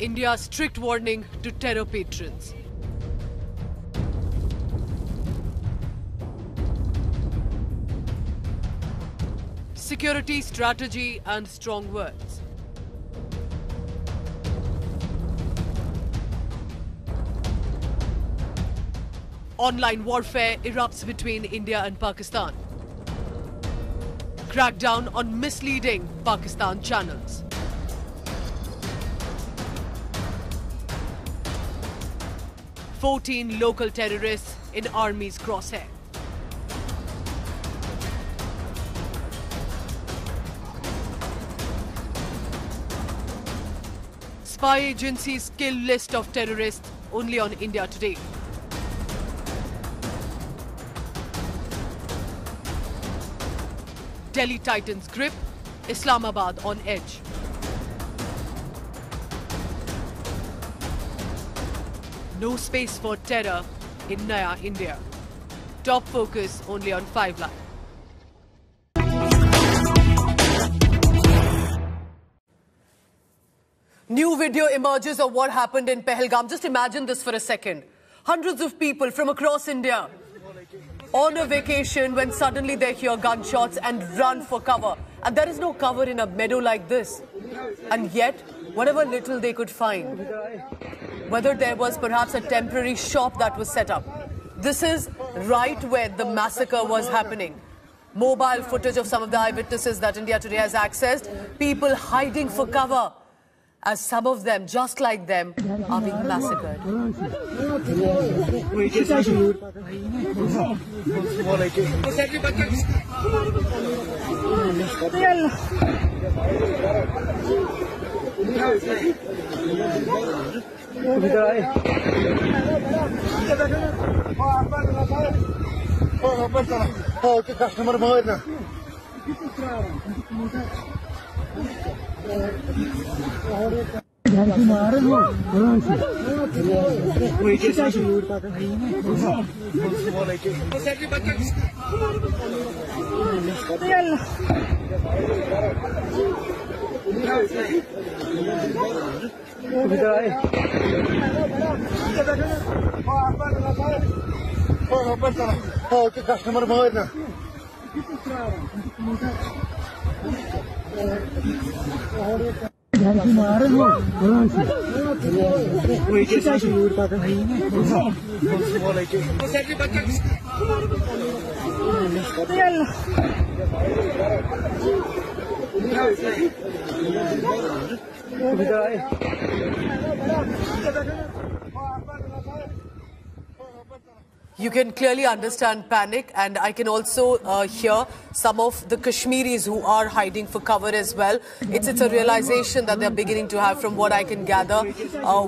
India's strict warning to terror patrons. Security, strategy and strong words. Online warfare erupts between India and Pakistan. Crackdown on misleading Pakistan channels. "14 local terrorists in army's crosshair." Spy agency's kill list of terrorists only on India Today. Delhi Titans grip, Islamabad on edge. No space for terror in Naya India. Top focus only on 5 Live. New video emerges of what happened in Pahalgam. Just imagine this for a second. Hundreds of people from across India on a vacation when suddenly they hear gunshots and run for cover. And there is no cover in a meadow like this. And yet, whatever little they could find, whether there was perhaps a temporary shop that was set up, this is right where the massacre was happening. Mobile footage of some of the eyewitnesses that India Today has accessed, people hiding for cover, as some of them, just like them, are being massacred. You can clearly understand panic, and I can also hear some of the Kashmiris who are hiding for cover as well. It's a realization that they're beginning to have. From what I can gather,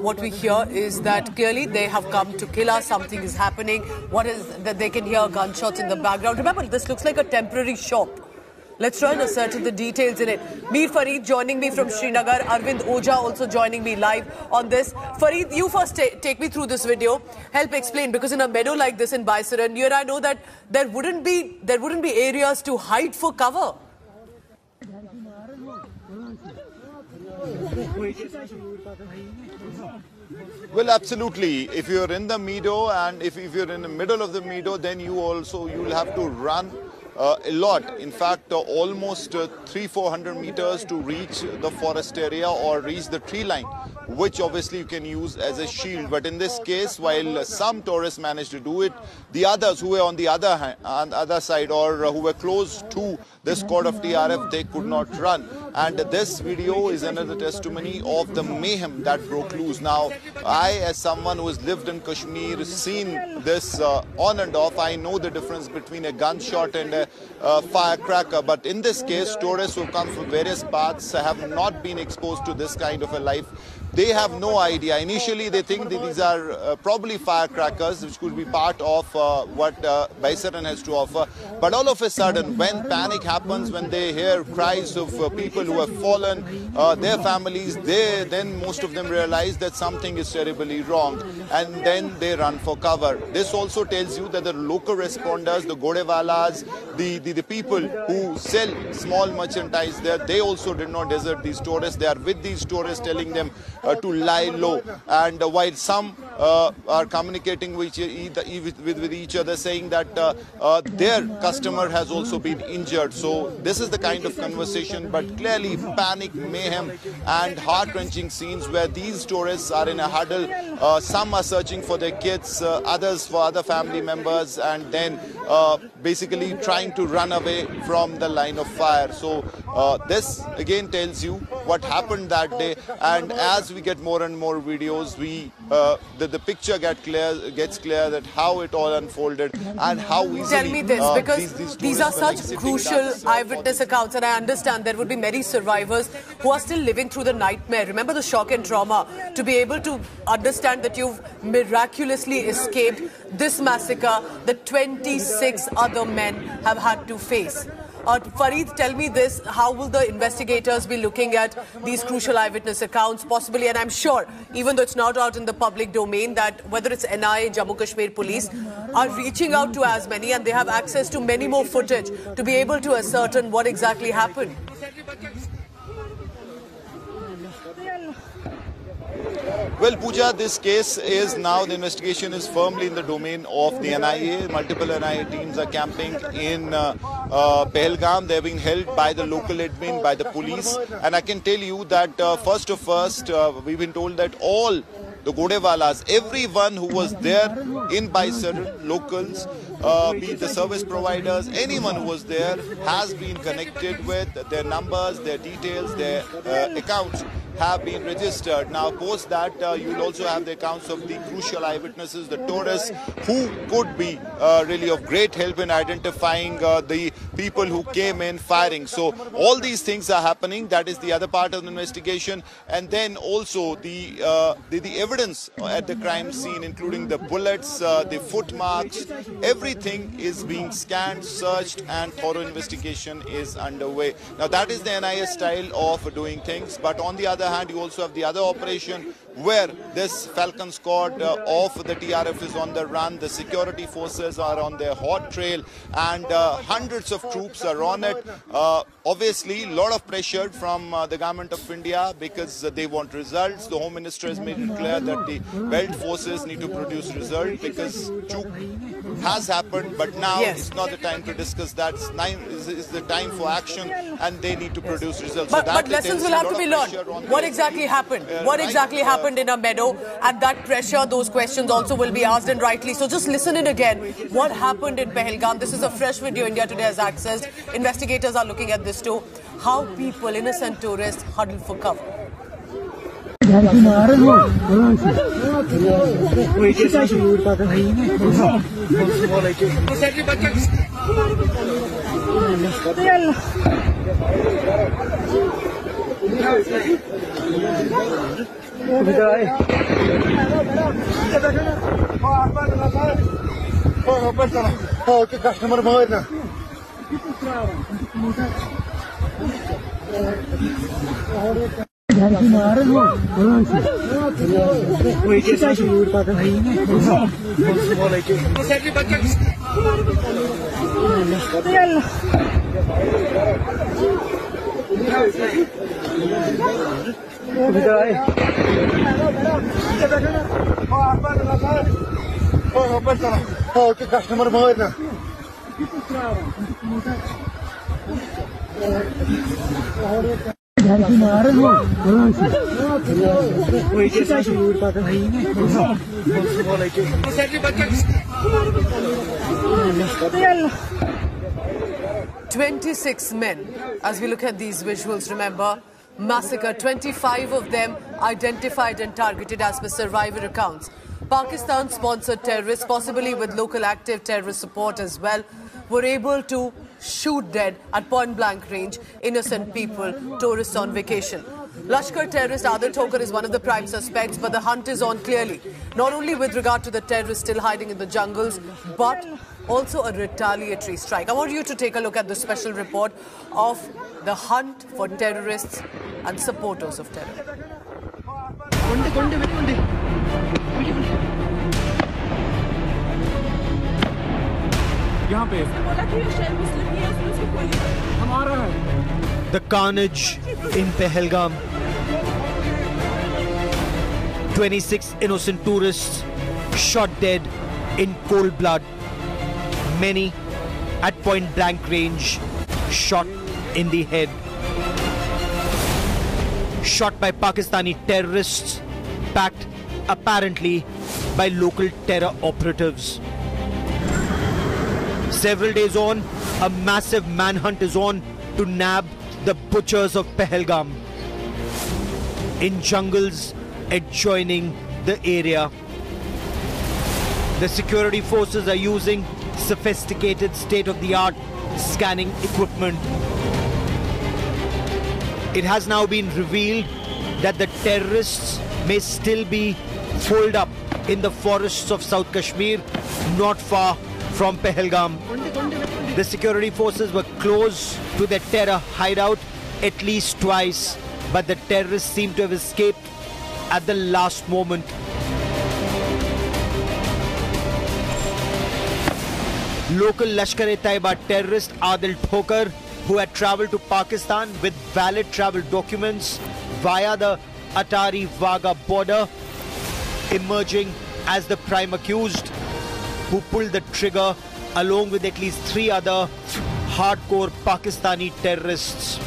what we hear is that clearly they have come to kill us. Something is happening. What is that? They can hear gunshots in the background. Remember, this looks like a temporary shop. Let's try and ascertain the details in it. Mir Farid joining me from Srinagar. Arvind Oja also joining me live on this. Farid, you first take me through this video. Help explain, because in a meadow like this in Baisaran, you and I know that there wouldn't be areas to hide for cover. Well, absolutely. If you're in the meadow and if you're in the middle of the meadow, then you'll have to run a lot. In fact, almost 300-400 meters to reach the forest area or reach the tree line, which obviously you can use as a shield. But in this case, while some tourists managed to do it, the others who were on the other side or who were close to this squad of TRF, they could not run. And this video is another testimony of the mayhem that broke loose. Now, I, as someone who has lived in Kashmir, seen this on and off, I know the difference between a gunshot and a firecracker. But in this case, tourists who come from various paths have not been exposed to this kind of a life. They have no idea. Initially, they think that these are probably firecrackers, which could be part of what Baisaran has to offer. But all of a sudden, when panic happens, when they hear cries of people people who have fallen, their families, then most of them realize that something is terribly wrong, and then they run for cover. This also tells you that the local responders, the godewalas, the people who sell small merchandise there, they also did not desert these tourists. They are with these tourists, telling them to lie low. And while some are communicating with each other, saying that their customer has also been injured. So this is the kind of conversation, but clearly panic, mayhem and heart-wrenching scenes where these tourists are in a huddle. Some are searching for their kids, others for other family members, and then basically trying to run away from the line of fire. So this again tells you what happened that day, and as we get more and more videos, the picture gets clear that how it all unfolded and how easily. Tell me this, because these are such crucial eyewitness accounts, and I understand there would be many survivors who are still living through the nightmare. Remember the shock and trauma. To be able to understand that you've miraculously escaped this massacre that 26 other men have had to face. Farid, tell me this, how will the investigators be looking at these crucial eyewitness accounts possibly? And I'm sure, even though it's not out in the public domain, that whether it's NIA, Jammu Kashmir Police, are reaching out to as many, and they have access to many more footage to be able to ascertain what exactly happened. Well, Pooja, this case is now, the investigation is firmly in the domain of the NIA. Multiple NIA teams are camping in Pahalgam. They're being held by the local admin, by the police. And I can tell you that first, we've been told that all the godewalas, everyone who was there in Baisar, locals, be it the service providers, anyone who was there has been connected with their numbers, their details, their accounts have been registered. Now, post that, you will also have the accounts of the crucial eyewitnesses, the tourists, who could be really of great help in identifying the people who came in firing. So all these things are happening. That is the other part of the investigation. And then also the evidence at the crime scene, including the bullets, the footmarks, everything is being scanned, searched, and thorough investigation is underway. Now, that is the NIA style of doing things. But on the other hand, you also have the other operation where this Falcon squad of the TRF is on the run. The security forces are on their hot trail, and hundreds of troops are on it. Obviously, a lot of pressure from the government of India because they want results. The Home Minister has made it clear that the belt forces need to produce results because Chuk has happened, but now it's not the time to discuss that. It's the time for action, and they need to produce results. But lessons will have to be learned. What exactly happened? What exactly happened in a meadow? At that pressure, those questions also will be asked, and rightly so. Just listen in again. What happened in Pahalgam? This is a fresh video India Today has accessed. Investigators are looking at this too. How people, innocent tourists, huddle for cover. "26 men." As we look at these visuals, remember, massacre, 25 of them identified and targeted as per survivor accounts. Pakistan-sponsored terrorists, possibly with local active terrorist support as well, were able to shoot dead at point-blank range innocent people, tourists on vacation. Lashkar terrorist Adil Thokar is one of the prime suspects, but the hunt is on clearly, not only with regard to the terrorists still hiding in the jungles, but also a retaliatory strike. I want you to take a look at the special report of the hunt for terrorists and supporters of terror. The carnage in Pahalgam. 26 innocent tourists shot dead in cold blood. Many at point blank range, shot in the head. Shot by Pakistani terrorists, backed apparently by local terror operatives. Several days on, a massive manhunt is on to nab the butchers of Pahalgam in jungles adjoining the area. The security forces are using sophisticated state-of-the-art scanning equipment. It has now been revealed that the terrorists may still be holed up in the forests of South Kashmir, not far from Pahalgam. The security forces were close to the terror hideout at least twice, but the terrorists seem to have escaped at the last moment. Local Lashkar-e-Taiba terrorist Adil Thokar, who had travelled to Pakistan with valid travel documents via the Atari-Wagah border, emerging as the prime accused, who pulled the trigger along with at least 3 other hardcore Pakistani terrorists.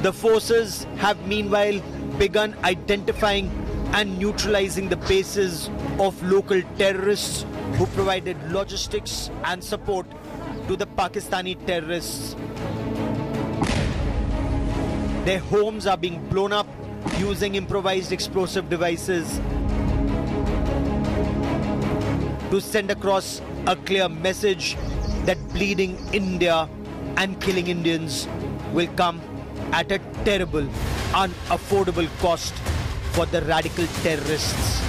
The forces have meanwhile begun identifying and neutralizing the bases of local terrorists who provided logistics and support to the Pakistani terrorists. Their homes are being blown up using improvised explosive devices to send across a clear message that bleeding India and killing Indians will come at a terrible, unaffordable cost for the radical terrorists.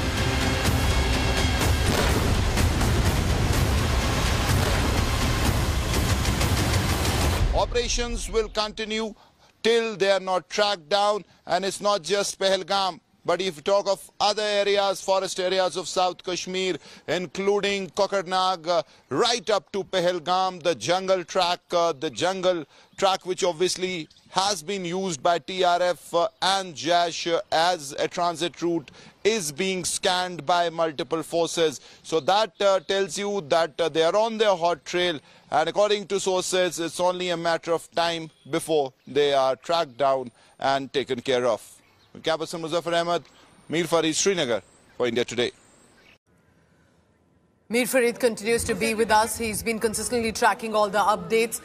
Operations will continue till they are not tracked down, and it's not just Pahalgam. But if you talk of other areas, forest areas of South Kashmir, including Kokarnag, right up to Pahalgam, the jungle track which obviously has been used by TRF and Jaish as a transit route, is being scanned by multiple forces. So that tells you that they are on their hot trail, and according to sources, it's only a matter of time before they are tracked down and taken care of. Captain Muzaffar Ahmed, Mir Farid, Srinagar for India Today. Mir Farid continues to be with us. He's been consistently tracking all the updates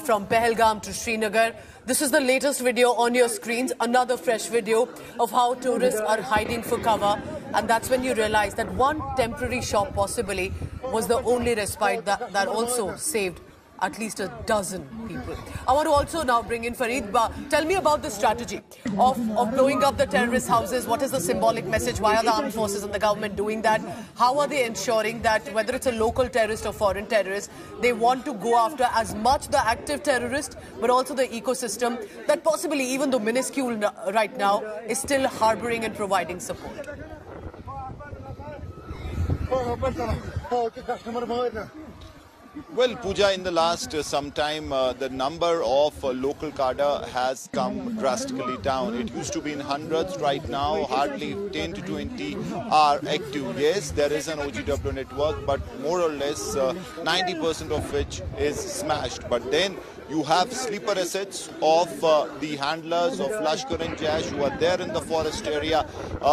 from Pahalgam to Srinagar. This is the latest video on your screens, another fresh video of how tourists are hiding for cover. And that's when you realize that one temporary shop possibly was the only respite that also saved at least a dozen people. I want to also now bring in Farid. Tell me about the strategy of blowing up the terrorist houses. What is the symbolic message? Why are the armed forces and the government doing that? How are they ensuring that whether it's a local terrorist or foreign terrorist, they want to go after as much the active terrorist, but also the ecosystem that possibly, even though minuscule right now, is still harboring and providing support? Well, Pooja, in the last some time, the number of local cadre has come drastically down. It used to be in hundreds. Right now, hardly 10 to 20 are active. Yes, there is an OGW network, but more or less 90% of which is smashed. But then you have sleeper assets of the handlers of Lashkar and Jaish who are there in the forest area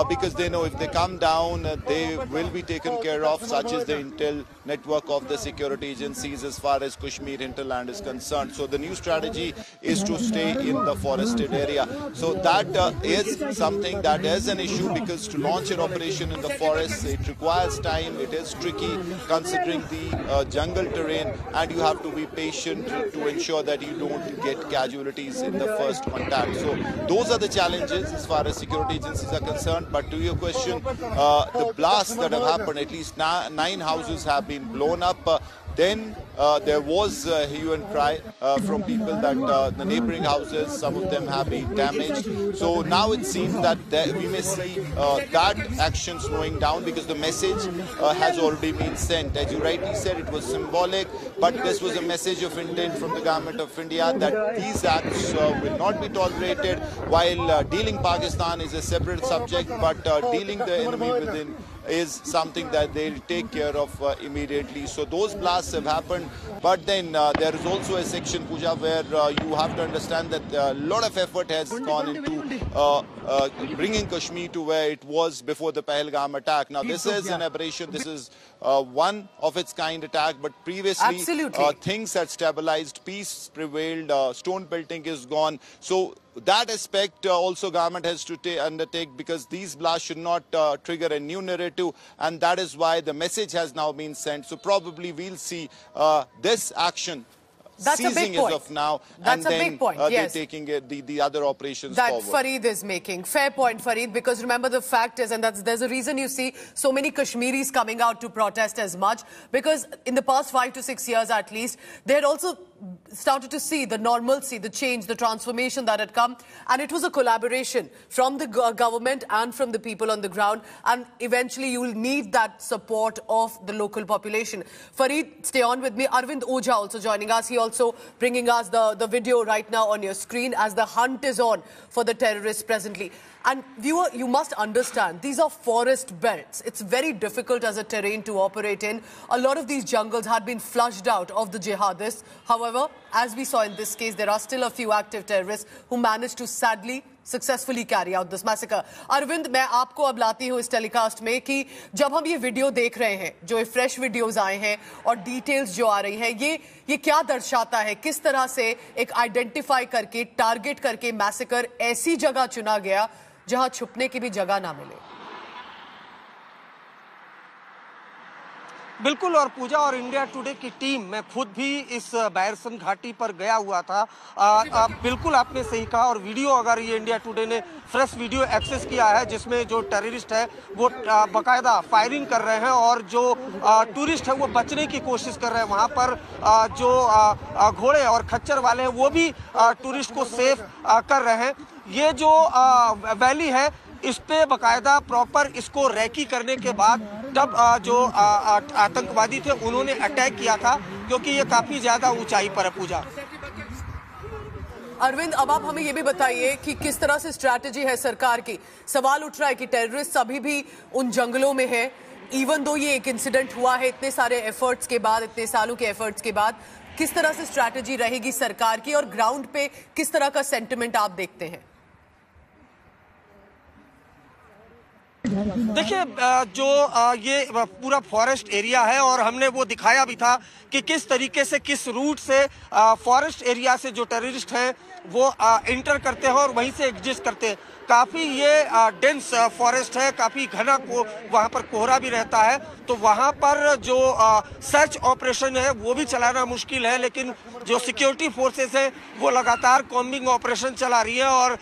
because they know if they come down, they will be taken care of, such as the intel network of the security agencies as far as Kashmir hinterland is concerned. So the new strategy is to stay in the forested area. So that is something that is an issue, because to launch an operation in the forest, it requires time. It is tricky considering the jungle terrain, and you have to be patient to ensure that you don't get casualties in the first contact. So those are the challenges as far as security agencies are concerned. But to your question, the blasts that have happened, at least 9 houses have been blown up. Then there was hue and cry from people that the neighboring houses, some of them have been damaged. So now it seems that we may see that action slowing down because the message has already been sent. As you rightly said, it was symbolic, but this was a message of intent from the government of India that these acts will not be tolerated. While dealing Pakistan is a separate subject, but dealing the enemy within is something that they'll take care of immediately. So those blasts have happened, but then there is also a section, Pooja, where you have to understand that a lot of effort has gone into bringing Kashmir to where it was before the Pahalgam attack. Now this is an aberration, this is one of its kind attack, but previously things had stabilized, peace prevailed, stone pelting is gone. So that aspect also government has to undertake, because these blasts should not trigger a new narrative, and that is why the message has now been sent. So probably we'll see this action ceasing as of now, and then they're taking the other operations forward. That Farid is making. Fair point, Farid, because remember the fact is, and there's a reason you see so many Kashmiris coming out to protest as much, because in the past 5 to 6 years at least, they had also started to see the normalcy, the change, the transformation that had come, and it was a collaboration from the government and from the people on the ground, and eventually you will need that support of the local population. Farid, stay on with me. Arvind Ojha also joining us. He also bringing us the video right now on your screen as the hunt is on for the terrorists presently. And viewer, you must understand, these are forest belts. It's very difficult as a terrain to operate in. A lot of these jungles had been flushed out of the jihadists. However, as we saw in this case, there are still a few active terrorists who managed to sadly successfully carry out this massacre. Arvind, मैं आपको अब लाती हूँ इस telecast में कि जब हम ये वीडियो देख रहे हैं, जो फ्रेश वीडियोस आए हैं और डिटेल्स जो आ रही हैं, ये क्या दर्शाता है? किस तरह से एक आइडेंटिफाई करके, टारगेट करके मैसेकर ऐसी जगह चुना गया जहां छुपने की भी जगह ना मिले? बिल्कुल, और पूजा और इंडिया टुडे की टीम, मैं खुद भी इस बैरसन घाटी पर गया हुआ था। बिल्कुल आपने सही कहा, और वीडियो अगर ये इंडिया टुडे ने फ्रेश वीडियो एक्सेस किया है जिसमें जो टेररिस्ट है वो बाकायदा फायरिंग कर रहे हैं और जो टूरिस्ट है वो बचने की कोशिश कर रहे हैं। वहाँ पर जो घोड़े और खच्चर वाले हैं वो भी टूरिस्ट को सेफ कर रहे हैं। ये जो वैली है इस पे बाकायदा प्रॉपर इसको रैकी करने के बाद तब जो आतंकवादी थे उन्होंने अटैक किया था, क्योंकि ये काफी ज्यादा ऊंचाई पर है। पूजा, अरविंद, अब आप हमें ये भी बताइए कि किस तरह से स्ट्रैटेजी है सरकार की। सवाल उठ रहा है कि टेररिस्ट अभी भी उन जंगलों में है, इवन दो ये एक इंसिडेंट हुआ है इतने सारे एफर्ट्स के बाद, इतने सालों के एफर्ट्स के बाद। किस तरह से स्ट्रैटेजी रहेगी सरकार की और ग्राउंड पे किस तरह का सेंटिमेंट आप देखते हैं? देखिए, जो ये पूरा फॉरेस्ट एरिया है और हमने वो दिखाया भी था कि किस तरीके से, किस रूट से फॉरेस्ट एरिया से जो टेररिस्ट हैं वो इंटर करते हैं और वहीं से एग्जिस्ट करते हैं। काफ़ी ये डेंस फॉरेस्ट है, काफ़ी घना को वहाँ पर कोहरा भी रहता है, तो वहाँ पर जो सर्च ऑपरेशन है वो भी चलाना मुश्किल है। लेकिन जो सिक्योरिटी फोर्सेस हैं वो लगातार कॉम्बिंग ऑपरेशन चला रही है और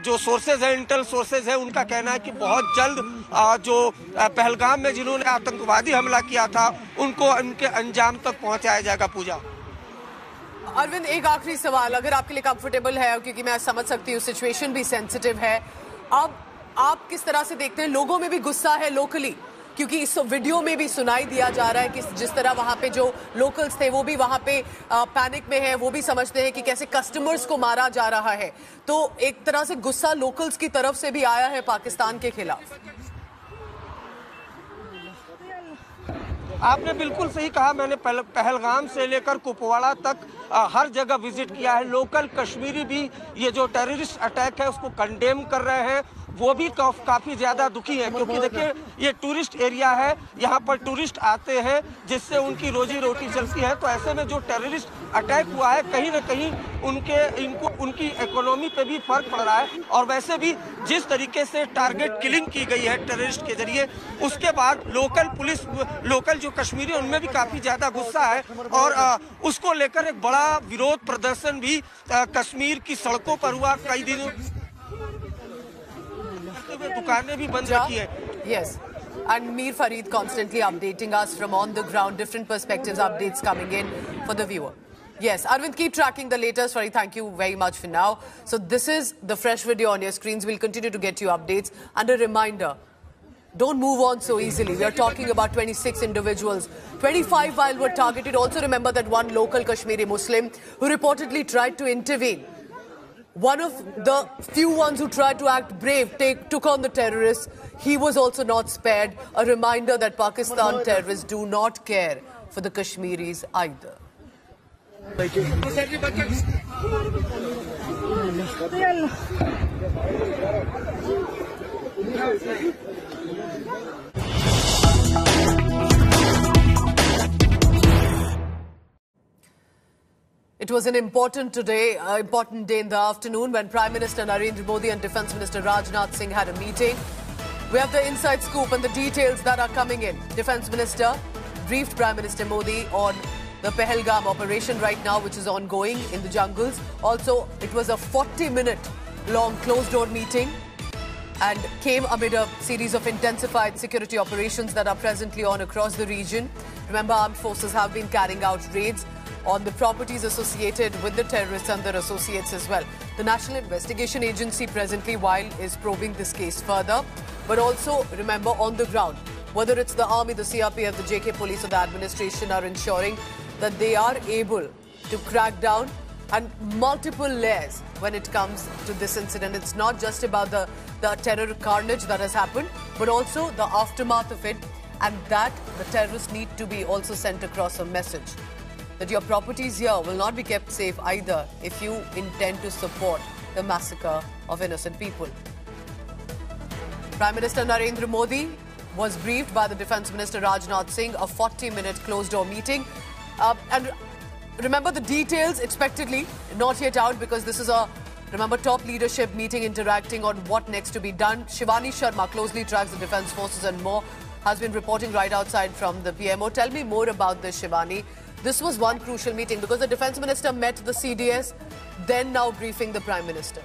जो सोर्सेज हैं, इंटेल सोर्सेज हैं, उनका कहना है कि बहुत जल्द जो पहलगाम में जिन्होंने आतंकवादी हमला किया था उनको उनके अंजाम तक पहुँचाया जाएगा। पूजा, अरविंद, एक आखिरी सवाल अगर आपके लिए कंफर्टेबल है, क्योंकि मैं समझ सकती हूँ सिचुएशन भी सेंसिटिव है। अब आप किस तरह से देखते हैं, लोगों में भी गुस्सा है लोकली, क्योंकि इस वीडियो में भी सुनाई दिया जा रहा है कि जिस तरह वहां पे जो लोकल्स थे वो भी वहां पे पैनिक में है, वो भी समझते हैं कि कैसे कस्टमर्स को मारा जा रहा है। तो एक तरह से गुस्सा लोकल्स की तरफ से भी आया है पाकिस्तान के खिलाफ। आपने बिल्कुल सही कहा, मैंने पहलगाम से लेकर कुपवाड़ा तक हर जगह विजिट किया है। लोकल कश्मीरी भी ये जो टेररिस्ट अटैक है उसको कंडेम कर रहे हैं। वो भी काफी ज्यादा दुखी है, क्योंकि देखिए ये टूरिस्ट एरिया है, यहाँ पर टूरिस्ट आते हैं जिससे उनकी रोजी रोटी चलती है। तो ऐसे में जो टेररिस्ट अटैक हुआ है, कहीं ना कहीं उनकी इकोनॉमी पे भी फर्क पड़ रहा है। और वैसे भी जिस तरीके से टारगेट किलिंग की गई है टेररिस्ट के जरिए, उसके बाद लोकल जो कश्मीरी उनमें भी काफी ज्यादा गुस्सा है और उसको लेकर एक बड़ा विरोध प्रदर्शन भी कश्मीर की सड़कों पर हुआ। कई दिनों दुकानें भी बंद रखी है। Yes. And Mir Farid constantly updating us from on the ground, different perspectives, updates coming in for the viewer. Yes, Arvind, keep tracking the latest. Farid, thank you very much for now. So this is the fresh video on your screens. We'll continue to get you updates. And a reminder, don't move on so easily. We are talking about 26 individuals. 25 while were targeted. Also remember that one local Kashmiri Muslim who reportedly tried to intervene. One of the few ones who tried to act brave took on the terrorists. He was also not spared. A reminder that Pakistan terrorists do not care for the Kashmiris either. It was an important day in the afternoon when Prime Minister Narendra Modi and Defence Minister Rajnath Singh had a meeting. We have the inside scoop and the details that are coming in. Defence Minister briefed Prime Minister Modi on the Pahalgam operation right now, which is ongoing in the jungles. Also, it was a 40-minute long closed-door meeting and came amid a series of intensified security operations that are presently on across the region. Remember, armed forces have been carrying out raids on the properties associated with the terrorists and their associates as well. The National Investigation Agency presently, while is probing this case further, but also remember on the ground, whether it's the army, the CRPF, the JK police or the administration are ensuring that they are able to crack down and multiple layers when it comes to this incident. It's not just about the terror carnage that has happened, but also the aftermath of it, and that the terrorists need to be also sent across a message that your properties here will not be kept safe either if you intend to support the massacre of innocent people. Prime Minister Narendra Modi was briefed by the Defence Minister Rajnath Singh, a 40-minute closed-door meeting. And remember, the details expectedly not yet out because this is a, remember, top leadership meeting interacting on what next to be done. Shivani Sharma closely tracks the Defence Forces and more, has been reporting right outside from the PMO. Tell me more about this, Shivani. This was one crucial meeting because the Defence Minister met the CDS, then now briefing the Prime Minister.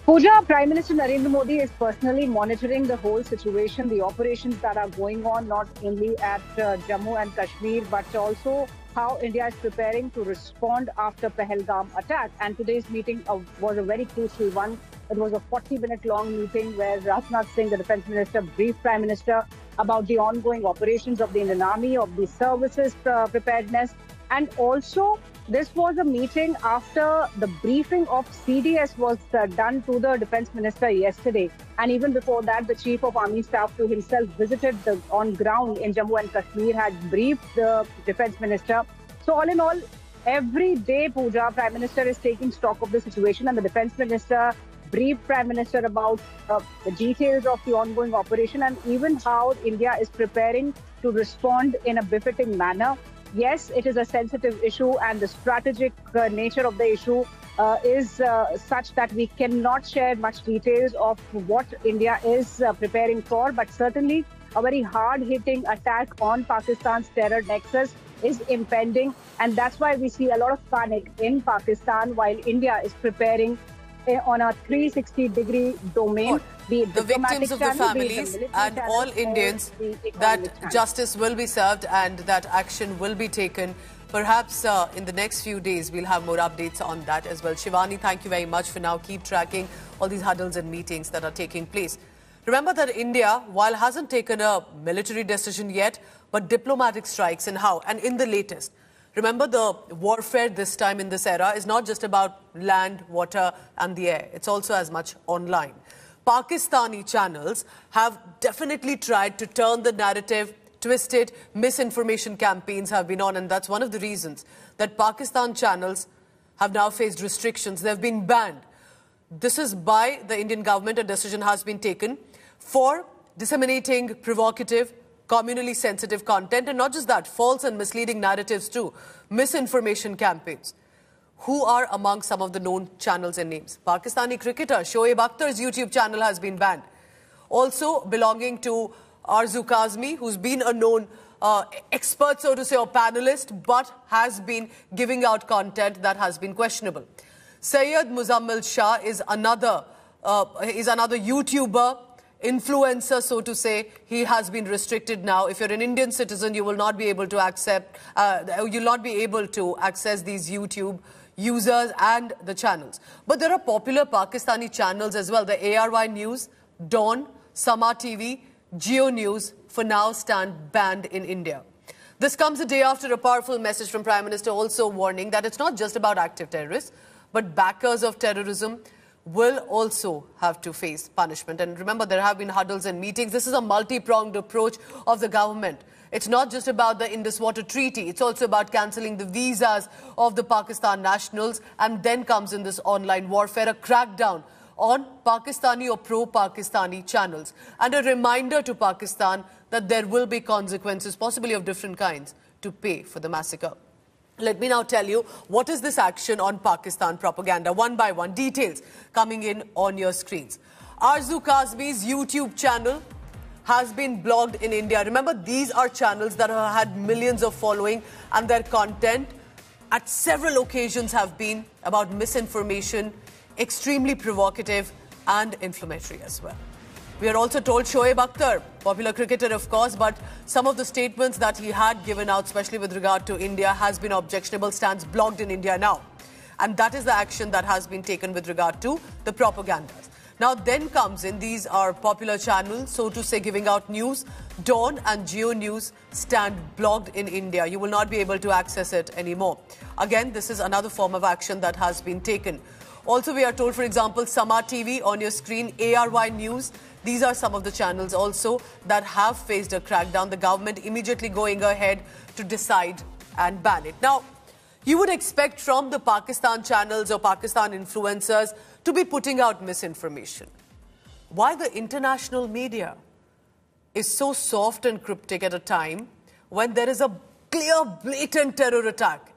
Pooja, Prime Minister Narendra Modi is personally monitoring the whole situation, the operations that are going on, not only at Jammu and Kashmir, but also how India is preparing to respond after Pahalgam attack. And today's meeting was a very crucial one. It was a 40-minute long meeting where Rajnath Singh, the Defence Minister, briefed Prime Minister about the ongoing operations of the Indian Army, of the services preparedness. And also, this was a meeting after the briefing of CDS was done to the Defence Minister yesterday. And even before that, the Chief of Army Staff to himself visited on ground in Jammu and Kashmir, had briefed the Defence Minister. So all in all, every day, Pooja, Prime Minister is taking stock of the situation, and the Defence Minister briefed Prime Minister about the details of the ongoing operation and even how India is preparing to respond in a befitting manner. Yes, it is a sensitive issue, and the strategic nature of the issue is such that we cannot share much details of what India is preparing for, but certainly a very hard-hitting attack on Pakistan's terror nexus is impending, and that's why we see a lot of panic in Pakistan while India is preparing on a 360-degree domain. The victims of the families and all Indians, that justice will be served and that action will be taken. Perhaps in the next few days, we'll have more updates on that as well. Shivani, thank you very much for now. Keep tracking all these huddles and meetings that are taking place. Remember that India, while hasn't taken a military decision yet, but diplomatic strikes and how, and in the latest, remember, the warfare this time in this era is not just about land, water and the air. It's also as much online. Pakistani channels have definitely tried to turn the narrative, twist it. Misinformation campaigns have been on, and that's one of the reasons that Pakistan channels have now faced restrictions. They've been banned. This is by the Indian government. A decision has been taken for disseminating provocative, communally sensitive content, and not just that, false and misleading narratives too, misinformation campaigns. Who are among some of the known channels and names? Pakistani cricketer Shoaib Akhtar's YouTube channel has been banned. Also belonging to Arzu Kazmi, who's been a known expert, so to say, or panelist, but has been giving out content that has been questionable. Syed Muzammil Shah is another YouTuber, influencer, so to say. He has been restricted now. If you're an Indian citizen, you will not be able to access these YouTube users and the channels. But there are popular Pakistani channels as well. The ARY News, Dawn, Sama TV, Geo News for now stand banned in India. This comes a day after a powerful message from Prime Minister also warning that it's not just about active terrorists, but backers of terrorism will also have to face punishment. And remember, there have been huddles and meetings. This is a multi-pronged approach of the government. It's not just about the Indus Water Treaty. It's also about cancelling the visas of the Pakistan nationals. And then comes in this online warfare, a crackdown on Pakistani or pro-Pakistani channels. And a reminder to Pakistan that there will be consequences, possibly of different kinds, to pay for the massacre. Let me now tell you what is this action on Pakistan propaganda. One by one, details coming in on your screens. Arzu Kazmi's YouTube channel has been blocked in India. Remember, these are channels that have had millions of following, and their content at several occasions have been about misinformation, extremely provocative and inflammatory as well. We are also told Shoaib Akhtar, popular cricketer of course, but some of the statements that he had given out, especially with regard to India, has been objectionable, stands blocked in India now. And that is the action that has been taken with regard to the propagandas. Now then comes in, these are popular channels, so to say, giving out news. Dawn and Geo News stand blocked in India. You will not be able to access it anymore. Again, this is another form of action that has been taken. Also, we are told, for example, Sama TV on your screen, ARY News. These are some of the channels also that have faced a crackdown. The government immediately going ahead to decide and ban it. Now, you would expect from the Pakistan channels or Pakistan influencers to be putting out misinformation. Why the international media is so soft and cryptic at a time when there is a clear, blatant terror attack?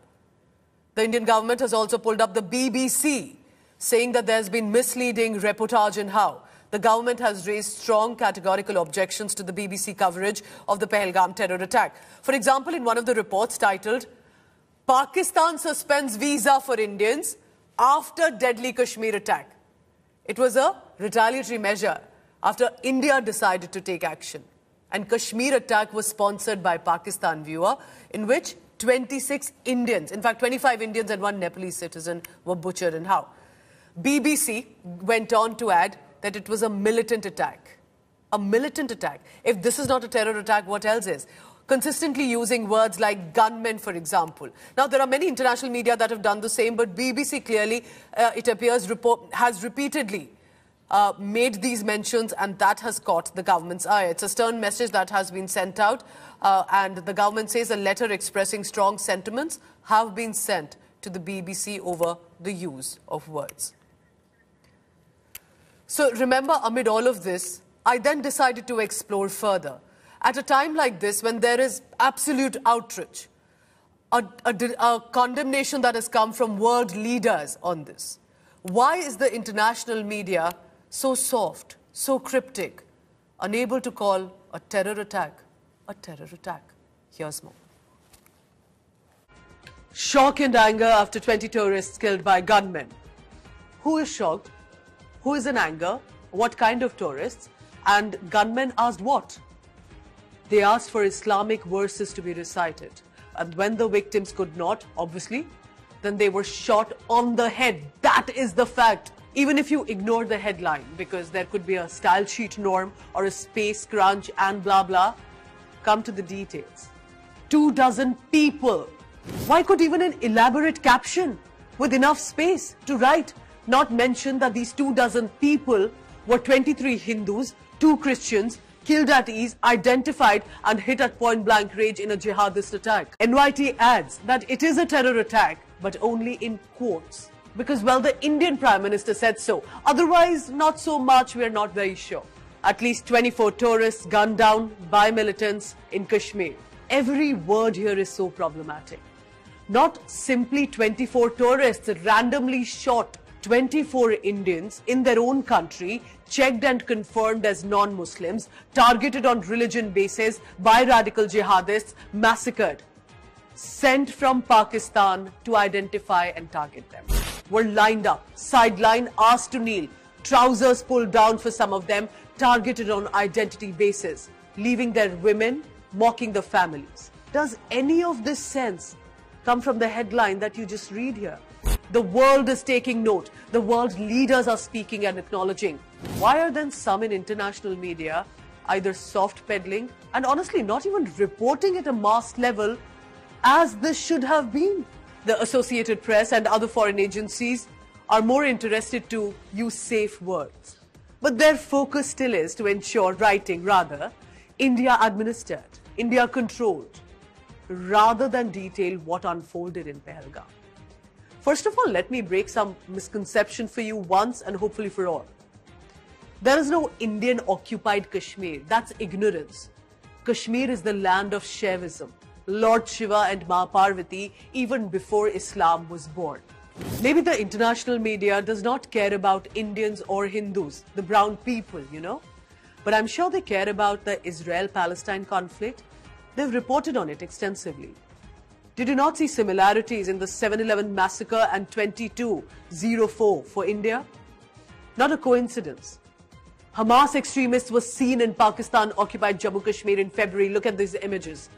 The Indian government has also pulled up the BBC, saying that there's been misleading reportage in how the government has raised strong categorical objections to the BBC coverage of the Pahalgam terror attack. For example, in one of the reports titled, Pakistan suspends visa for Indians after deadly Kashmir attack. It was a retaliatory measure after India decided to take action. And Kashmir attack was sponsored by Pakistan viewer, in which 26 Indians, in fact 25 Indians and one Nepalese citizen were butchered in how. BBC went on to add that it was a militant attack. A militant attack. If this is not a terror attack, what else is? Consistently using words like gunmen, for example. Now, there are many international media that have done the same, but BBC clearly, it appears, has repeatedly made these mentions, and that has caught the government's eye. It's a stern message that has been sent out, and the government says a letter expressing strong sentiments have been sent to the BBC over the use of words. So remember, amid all of this, I then decided to explore further. At a time like this, when there is absolute outrage, a condemnation that has come from world leaders on this, why is the international media so soft, so cryptic, unable to call a terror attack a terror attack? Here's more. Shock and anger after 20 tourists killed by gunmen. Who is shocked? Who is in anger? What kind of tourists? And gunmen asked what? They asked for Islamic verses to be recited. And when the victims could not, obviously, then they were shot on the head. That is the fact. Even if you ignore the headline, because there could be a style sheet norm or a space crunch and blah, blah, come to the details. 24 people. Why could even an elaborate caption with enough space to write not mention that these 24 people were 23 Hindus, 2 Christians, killed at ease, identified and hit at point-blank range in a jihadist attack? NYT adds that it is a terror attack, but only in quotes. Because, well, the Indian Prime Minister said so. Otherwise, not so much, we're not very sure. At least 24 tourists gunned down by militants in Kashmir. Every word here is so problematic. Not simply 24 tourists randomly shot 24 Indians in their own country, checked and confirmed as non-Muslims, targeted on religion basis by radical jihadists, massacred. Sent from Pakistan to identify and target them. Were lined up, sidelined, asked to kneel, trousers pulled down for some of them, targeted on identity basis, leaving their women, mocking the families. Does any of this sense come from the headline that you just read here? The world is taking note. The world's leaders are speaking and acknowledging. Why are then some in international media either soft peddling and honestly not even reporting at a mass level as this should have been? The Associated Press and other foreign agencies are more interested to use safe words. But their focus still is to ensure writing, rather, India administered, India controlled, rather than detail what unfolded in Pahalgam. First of all, let me break some misconception for you once and hopefully for all. There is no Indian-occupied Kashmir. That's ignorance. Kashmir is the land of Shaivism, Lord Shiva and Ma Parvati, even before Islam was born. Maybe the international media does not care about Indians or Hindus, the brown people, you know. But I'm sure they care about the Israel-Palestine conflict. They've reported on it extensively. Did you not see similarities in the 7/11 massacre and 2204 for India? Not a coincidence. Hamas extremists were seen in Pakistan-occupied Jammu Kashmir in February. Look at these images.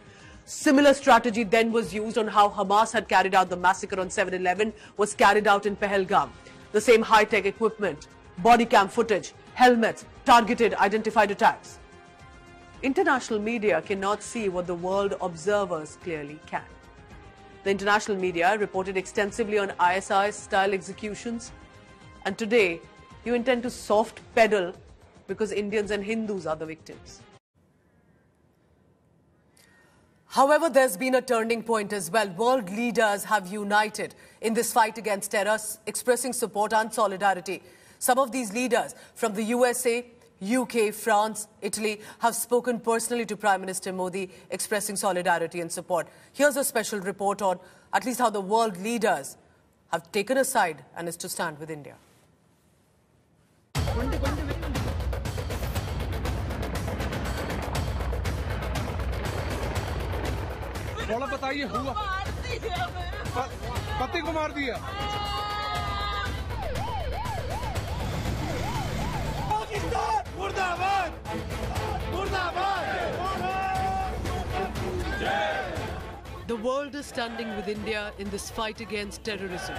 Similar strategy then was used on how Hamas had carried out the massacre on 7/11 was carried out in Pahalgam. The same high-tech equipment, body cam footage, helmets, targeted, identified attacks. International media cannot see what the world observers clearly can. The international media reported extensively on ISI-style executions. And today, you intend to soft pedal because Indians and Hindus are the victims. However, there's been a turning point as well. World leaders have united in this fight against terror, expressing support and solidarity. Some of these leaders from the USA, UK, France, Italy have spoken personally to Prime Minister Modi, expressing solidarity and support. Here's a special report on at least how the world leaders have taken a side and is to stand with India. थोड़ा बताइए हुआ पति को मार दिया मुर्दाबाद मुर्दाबाद The world is standing with India in this fight against terrorism.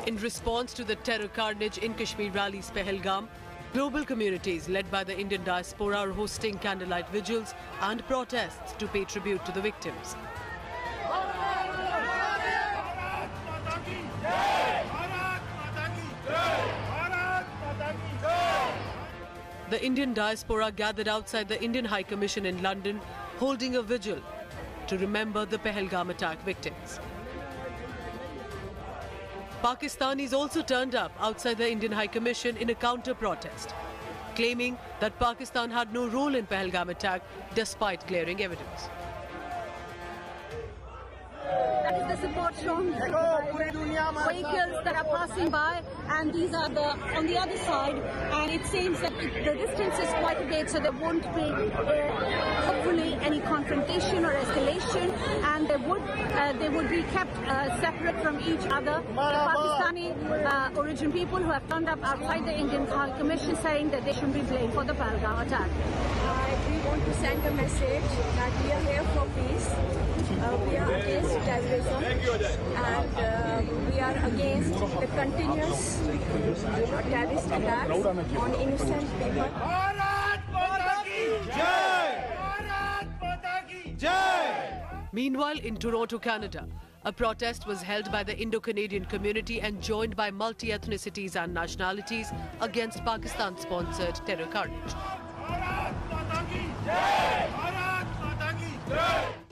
In response to the terror carnage in Kashmir rallies Pahalgam, global communities led by the Indian diaspora are hosting candlelight vigils and protests to pay tribute to the victims. The Indian diaspora gathered outside the Indian High Commission in London, holding a vigil to remember the Pahalgam attack victims. Pakistanis also turned up outside the Indian High Commission in a counter-protest, claiming that Pakistan had no role in Pahalgam attack despite glaring evidence. That is the support shown by vehicles that are passing by, and these are on the other side, and it seems that the distance is quite a bit, so there won't be hopefully any confrontation or escalation, and they would be kept separate from each other. The Pakistani origin people who have turned up outside the Indian High Commission saying that they shouldn't be blamed for the Pahalgam attack. We want to send a message that we are here for peace. We are against terrorism, and we are against the continuous terrorist attacks on innocent people. Meanwhile, in Toronto, Canada, a protest was held by the Indo-Canadian community and joined by multi-ethnicities and nationalities against Pakistan-sponsored terror carnage.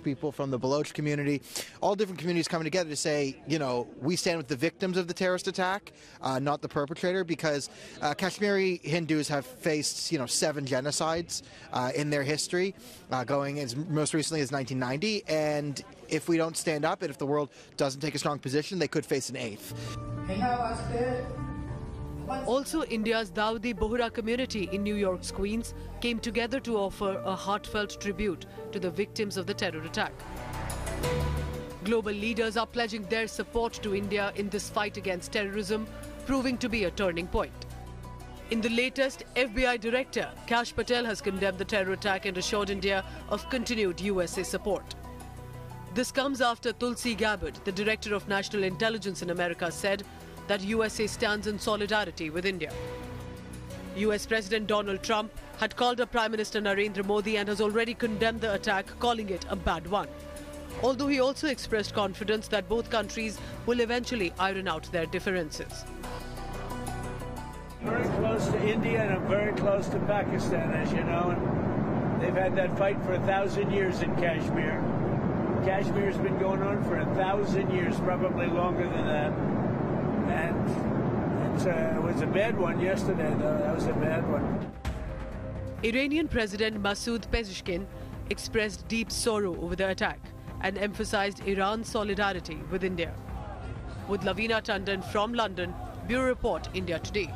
people from the Baloch community, all different communities coming together to say, you know, we stand with the victims of the terrorist attack, not the perpetrator, because Kashmiri Hindus have faced, you know, 7 genocides in their history, going as most recently as 1990, and if we don't stand up and if the world doesn't take a strong position, they could face an 8th. Also, India's Dawoodi Bohra community in New York's Queens came together to offer a heartfelt tribute to the victims of the terror attack. Global leaders are pledging their support to India in this fight against terrorism, proving to be a turning point. In the latest, FBI Director Kash Patel has condemned the terror attack and assured India of continued USA support. This comes after Tulsi Gabbard, the Director of National Intelligence in America, said that USA stands in solidarity with India. US President Donald Trump had called up Prime Minister Narendra Modi and has already condemned the attack, calling it a bad one. Although he also expressed confidence that both countries will eventually iron out their differences. Very close to India and I'm very close to Pakistan, as you know. And they've had that fight for 1,000 years in Kashmir. Kashmir's been going on for 1,000 years, probably longer than that. And it was a bad one yesterday, though. That was a bad one. Iranian President Masoud Pezeshkian expressed deep sorrow over the attack and emphasized Iran's solidarity with India. With Lavina Tandon from London, Bureau Report, India Today.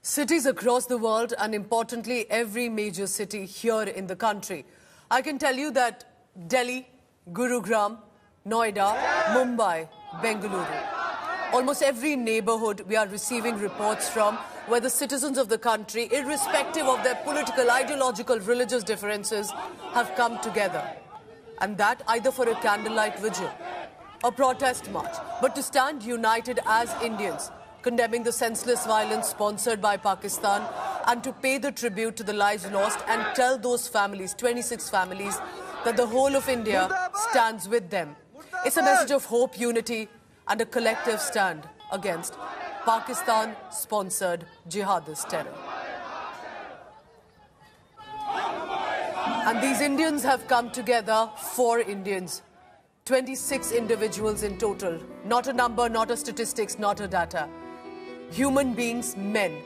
Cities across the world, and importantly, every major city here in the country. I can tell you that Delhi, Gurugram, Noida, Mumbai, Bengaluru. Almost every neighborhood we are receiving reports from where the citizens of the country, irrespective of their political, ideological, religious differences, have come together. And that either for a candlelight vigil, a protest march, but to stand united as Indians, condemning the senseless violence sponsored by Pakistan and to pay the tribute to the lives lost and tell those families, 26 families, that the whole of India stands with them. It's a message of hope, unity and a collective stand against Pakistan-sponsored jihadist terror. And these Indians have come together, 4 Indians, 26 individuals in total. Not a number, not a statistics, not a data. Human beings, men.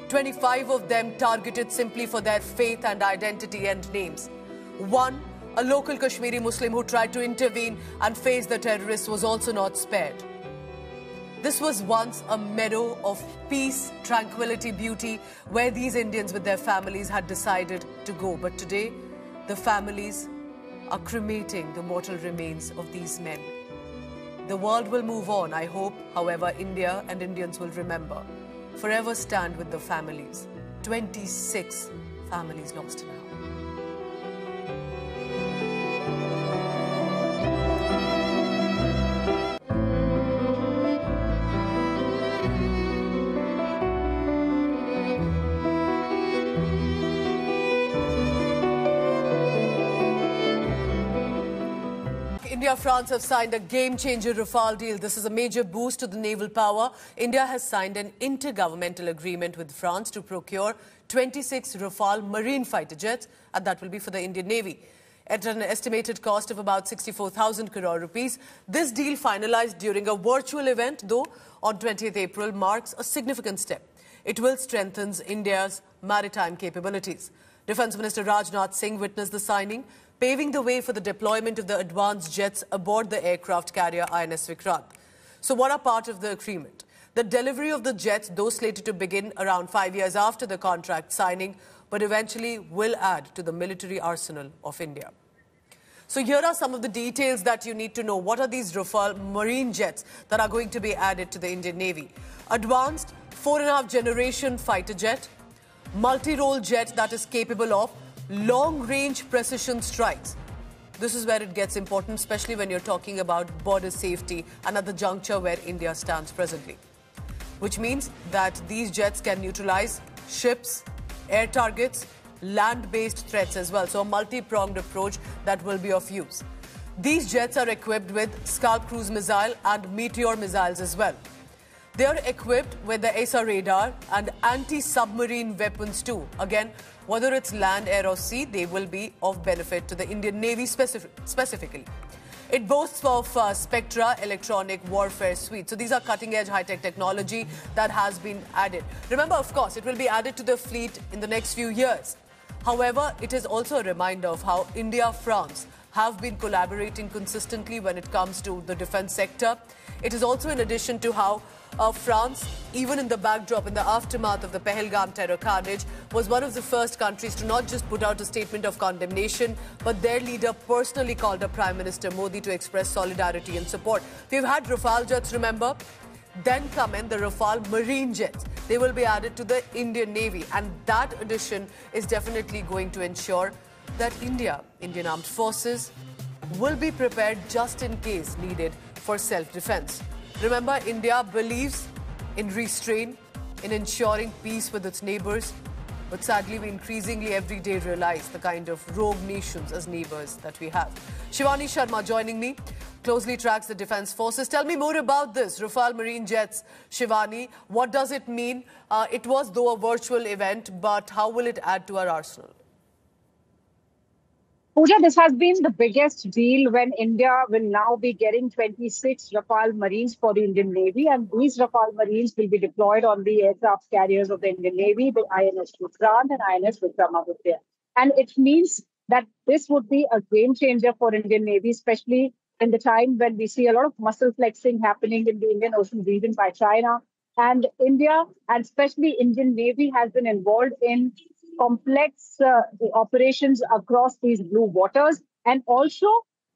25 of them targeted simply for their faith and identity and names. One, a local Kashmiri Muslim who tried to intervene and face the terrorists, was also not spared. This was once a meadow of peace, tranquility, beauty, where these Indians with their families had decided to go. But today, the families are cremating the mortal remains of these men. The world will move on, I hope. However, India and Indians will remember. Forever stand with the families. 26 families lost now. India and France have signed a game-changer Rafale deal. This is a major boost to the naval power. India has signed an intergovernmental agreement with France to procure 26 Rafale marine fighter jets, and that will be for the Indian Navy. At an estimated cost of about 64,000 crore rupees, this deal finalized during a virtual event, though, on 20th April, marks a significant step. It will strengthen India's maritime capabilities. Defence Minister Rajnath Singh witnessed the signing, paving the way for the deployment of the advanced jets aboard the aircraft carrier INS Vikrant. So what are part of the agreement? The delivery of the jets, though slated to begin around 5 years after the contract signing, but eventually will add to the military arsenal of India. So here are some of the details that you need to know. What are these Rafale marine jets that are going to be added to the Indian Navy? Advanced 4.5 generation fighter jet, multi-role jet that is capable of long-range precision strikes. This is where it gets important, especially when you're talking about border safety and at the juncture where India stands presently. Which means that these jets can neutralize ships, air targets, land-based threats as well. So a multi-pronged approach that will be of use. These jets are equipped with Scalp cruise missile and Meteor missiles as well. They are equipped with the AESA radar and anti-submarine weapons too. Again, Whether it's land, air or sea, they will be of benefit to the Indian Navy specifically. It boasts of Spectra electronic warfare suite. So these are cutting-edge high-tech technology that has been added. Remember, of course, it will be added to the fleet in the next few years. However, it is also a reminder of how India, France have been collaborating consistently when it comes to the defense sector. It is also in addition to how France, even in the backdrop, in the aftermath of the Pahalgam terror carnage, was one of the first countries to not just put out a statement of condemnation, but their leader personally called up Prime Minister Modi to express solidarity and support. We've had Rafale jets, remember? Then come in the Rafale Marine jets. They will be added to the Indian Navy, and that addition is definitely going to ensure that Indian Armed Forces, will be prepared just in case needed for self-defense. Remember, India believes in restraint, in ensuring peace with its neighbors, but sadly we increasingly every day realize the kind of rogue nations as neighbors that we have. Shivani Sharma joining me, closely tracks the defense forces. Tell me more about this Rafale Marine jets, Shivani. What does it mean? It was though a virtual event, but how will it add to our arsenal? Pooja, this has been the biggest deal when India will now be getting 26 Rafale Marines for the Indian Navy, and these Rafale Marines will be deployed on the aircraft carriers of the Indian Navy, the INS Vikrant and INS Vikramaditya. And it means that this would be a game changer for Indian Navy, especially in the time when we see a lot of muscle flexing happening in the Indian Ocean region by China. And India, and especially Indian Navy, has been involved in complex operations across these blue waters, and also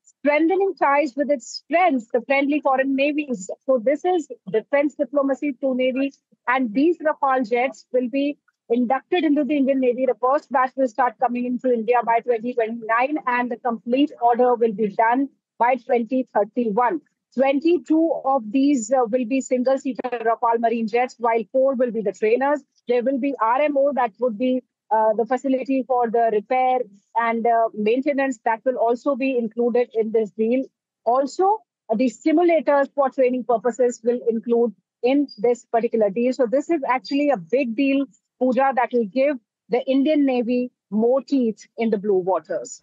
strengthening ties with its friends, the friendly foreign navies. So this is defense diplomacy to Navy, and these Rafale jets will be inducted into the Indian Navy. The first batch will start coming into India by 2029, and the complete order will be done by 2031. 22 of these will be single-seater Rafale Marine jets, while 4 will be the trainers. There will be RMO, that would be the facility for the repair and maintenance, that will also be included in this deal. Also, the simulators for training purposes will include in this particular deal. So this is actually a big deal, Pooja, that will give the Indian Navy more teeth in the blue waters.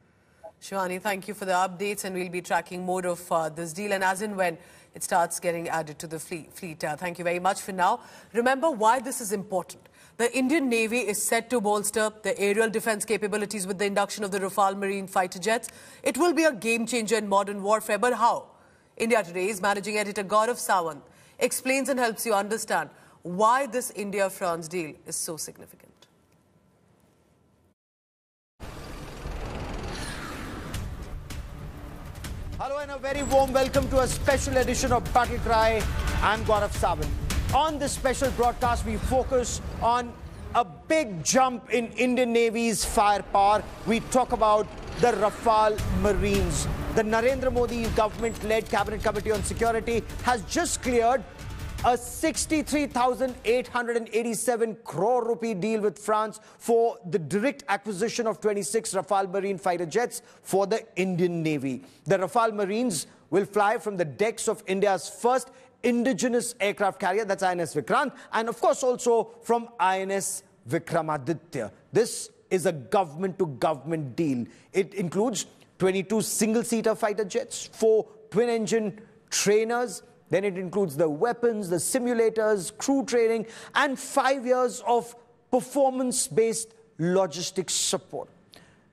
Shivani, thank you for the updates, and we'll be tracking more of this deal and as and when it starts getting added to the fleet. Thank you very much for now. Remember why this is important. The Indian Navy is set to bolster the aerial defense capabilities with the induction of the Rafale Marine fighter jets. It will be a game changer in modern warfare, but how? India Today's managing editor Gaurav Sawant explains and helps you understand why this India-France deal is so significant. Hello and a very warm welcome to a special edition of Battle Cry. I'm Gaurav Sawant. On this special broadcast, we focus on a big jump in Indian Navy's firepower. We talk about the Rafale Marines. The Narendra Modi government-led Cabinet Committee on Security has just cleared a 63,887 crore rupee deal with France for the direct acquisition of 26 Rafale Marine fighter jets for the Indian Navy. The Rafale Marines will fly from the decks of India's first indigenous aircraft carrier, that's INS Vikrant, and of course also from INS Vikramaditya. This is a government-to-government deal. It includes 22 single-seater fighter jets, 4 twin-engine trainers. Then it includes the weapons, the simulators, crew training, and 5 years of performance-based logistics support.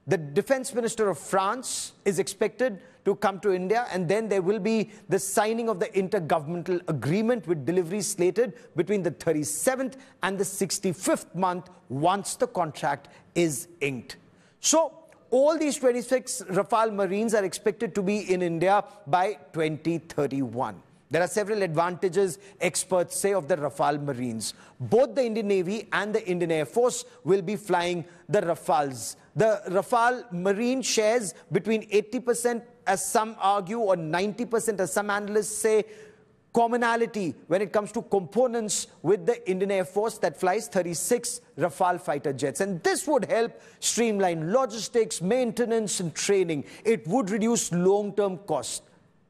The Defense Minister of France is expected to come to India, and then there will be the signing of the intergovernmental agreement with delivery slated between the 37th and the 65th month once the contract is inked. So all these 26 Rafale Marines are expected to be in India by 2031. There are several advantages, experts say, of the Rafale Marines. Both the Indian Navy and the Indian Air Force will be flying the Rafales. The Rafale Marine shares between 80%, as some argue, or 90%, as some analysts say, commonality when it comes to components with the Indian Air Force that flies 36 Rafale fighter jets. And this would help streamline logistics, maintenance, and training. It would reduce long-term costs.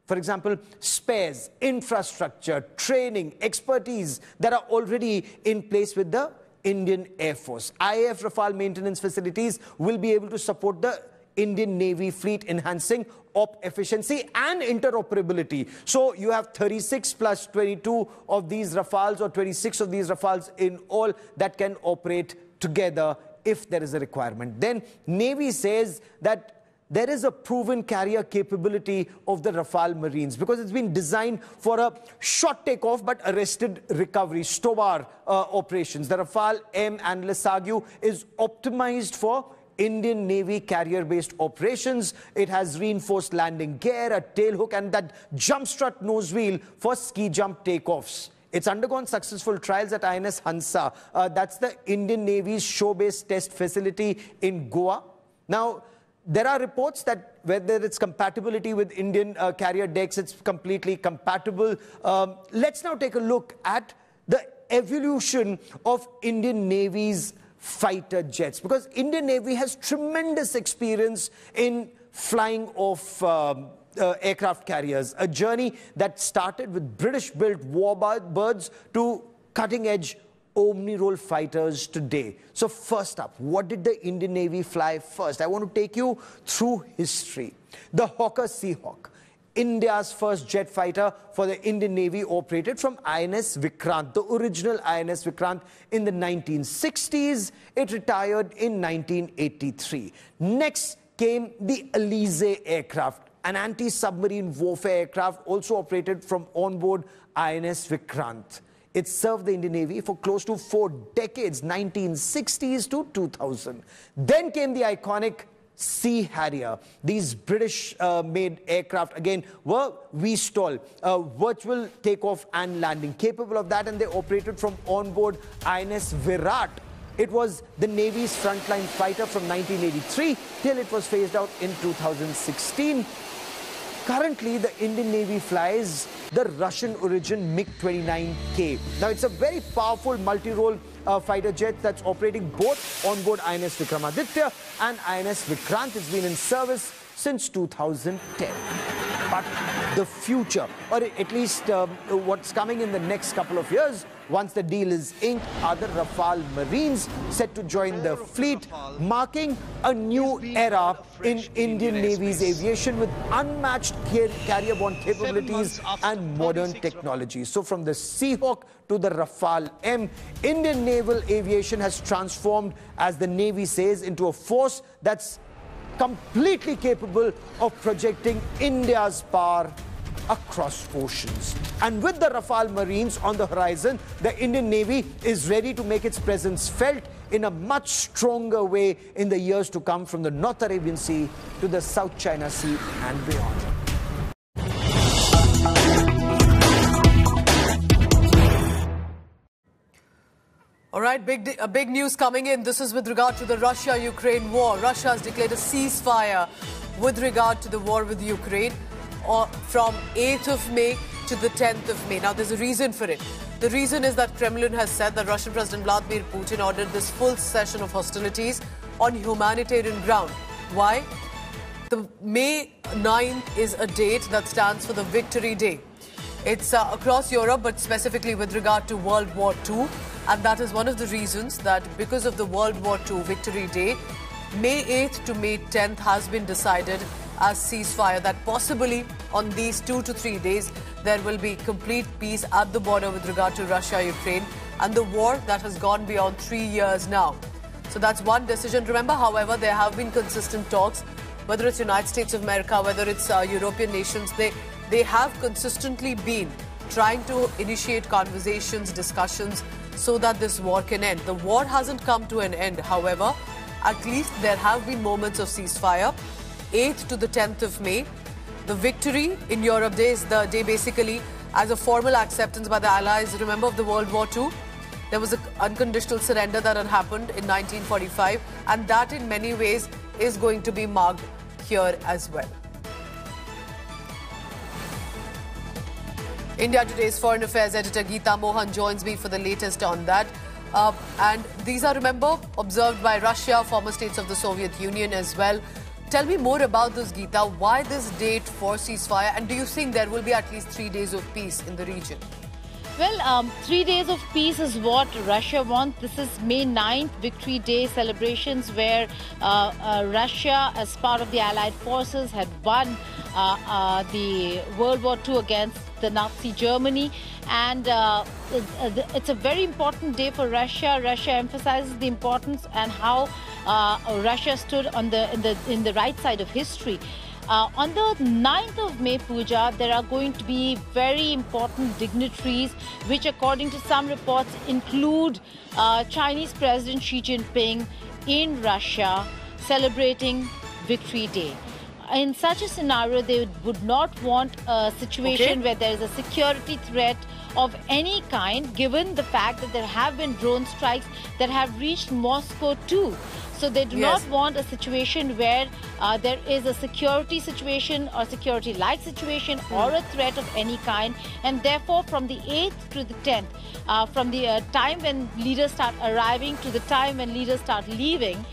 For example, spares, infrastructure, training, expertise that are already in place with the Indian Air Force. IAF Rafale maintenance facilities will be able to support the Indian Navy fleet, enhancing op efficiency and interoperability. So you have 36 plus 22 of these Rafales, or 26 of these Rafales in all, that can operate together if there is a requirement. Then Navy says that there is a proven carrier capability of the Rafale Marines, because it's been designed for a short takeoff but arrested recovery, STOAR operations. The Rafale M, analysts argue, is optimized for Indian Navy carrier-based operations. It has reinforced landing gear, a tailhook, and that jump strut nose wheel for ski jump takeoffs. It's undergone successful trials at INS Hansa. That's the Indian Navy's show-based test facility in Goa. Now, there are reports that whether it's compatibility with Indian carrier decks, it's completely compatible. Let's now take a look at the evolution of Indian Navy's fighter jets, because Indian Navy has tremendous experience in flying off aircraft carriers, a journey that started with British-built warbirds to cutting-edge Omni-role fighters today. So first up, what did the Indian Navy fly first? I want to take you through history. The Hawker Seahawk, India's first jet fighter for the Indian Navy, operated from INS Vikrant, the original INS Vikrant, in the 1960s. It retired in 1983. Next came the Elise aircraft, an anti-submarine warfare aircraft also operated from onboard INS Vikrant. It served the Indian Navy for close to 4 decades, 1960s to 2000. Then came the iconic Sea Harrier. These British-made aircraft, again, were VSTOL, virtual takeoff and landing, capable of that, and they operated from onboard INS Virat. It was the Navy's frontline fighter from 1983 till it was phased out in 2016. Currently, the Indian Navy flies the Russian origin MiG-29K. Now, it's a very powerful multi-role fighter jet that's operating both onboard INS Vikramaditya and INS Vikrant. It's been in service since 2010. But the future, or at least what's coming in the next couple of years, once the deal is inked, are the Rafale Marines set to join the fleet, marking a new era in Indian Navy's aviation with unmatched carrier-borne capabilities and modern technology. So from the Seahawk to the Rafale M, Indian naval aviation has transformed, as the Navy says, into a force that's completely capable of projecting India's power across oceans. And with the Rafale Marines on the horizon, the Indian Navy is ready to make its presence felt in a much stronger way in the years to come, from the North Arabian Sea to the South China Sea and beyond. All right, big news coming in. This is with regard to the Russia-Ukraine war. Russia has declared a ceasefire with regard to the war with Ukraine from 8th of May to the 10th of May. Now, there's a reason for it. The reason is that Kremlin has said that Russian President Vladimir Putin ordered this full cessation of hostilities on humanitarian ground. Why? The May 9th is a date that stands for the Victory Day. It's across Europe, but specifically with regard to World War II. And that is one of the reasons that, because of the World War II Victory Day, May 8th to May 10th has been decided as ceasefire, that possibly on these 2 to 3 days there will be complete peace at the border with regard to Russia-Ukraine and the war that has gone beyond 3 years now. So that's one decision. Remember, however, there have been consistent talks, whether it's United States of America, whether it's European nations, they have consistently been trying to initiate conversations, discussions, so that this war can end. The war hasn't come to an end, however. At least there have been moments of ceasefire. 8th to the 10th of May. The Victory in Europe Day is the day basically as a formal acceptance by the Allies, remember, of the World War II. There was an unconditional surrender that had happened in 1945, and that in many ways is going to be marked here as well. India Today's Foreign Affairs editor Geeta Mohan joins me for the latest on that. And these are, remember, observed by Russia, former states of the Soviet Union as well. Tell me more about this, Geeta. Why this date for ceasefire? And do you think there will be at least 3 days of peace in the region? Well, 3 days of peace is what Russia wants. This is May 9th, Victory Day celebrations, where Russia, as part of the Allied forces, had won the World War II against the Nazi Germany. And it's a very important day for Russia. Russia emphasizes the importance and how Russia stood on in the right side of history. On the 9th of May, Pooja, there are going to be very important dignitaries, which according to some reports include Chinese President Xi Jinping in Russia celebrating Victory Day. In such a scenario, they would not want a situation where there is a security threat of any kind, given the fact that there have been drone strikes that have reached Moscow too. So they do not want a situation where there is a security situation or security-like situation or a threat of any kind. And therefore, from the 8th to the 10th, from the time when leaders start arriving to the time when leaders start leaving,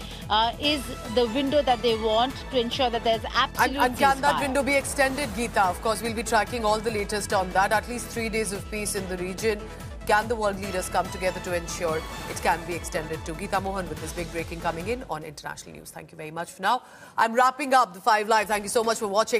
is the window that they want to ensure that there's absolute And can that window be extended, Geeta? Of course, we'll be tracking all the latest on that. At least 3 days of peace in the region. Can the world leaders come together to ensure it can be extended to? Geeta Mohan with this big breaking coming in on International News. Thank you very much for now. I'm wrapping up the 5 Live. Thank you so much for watching.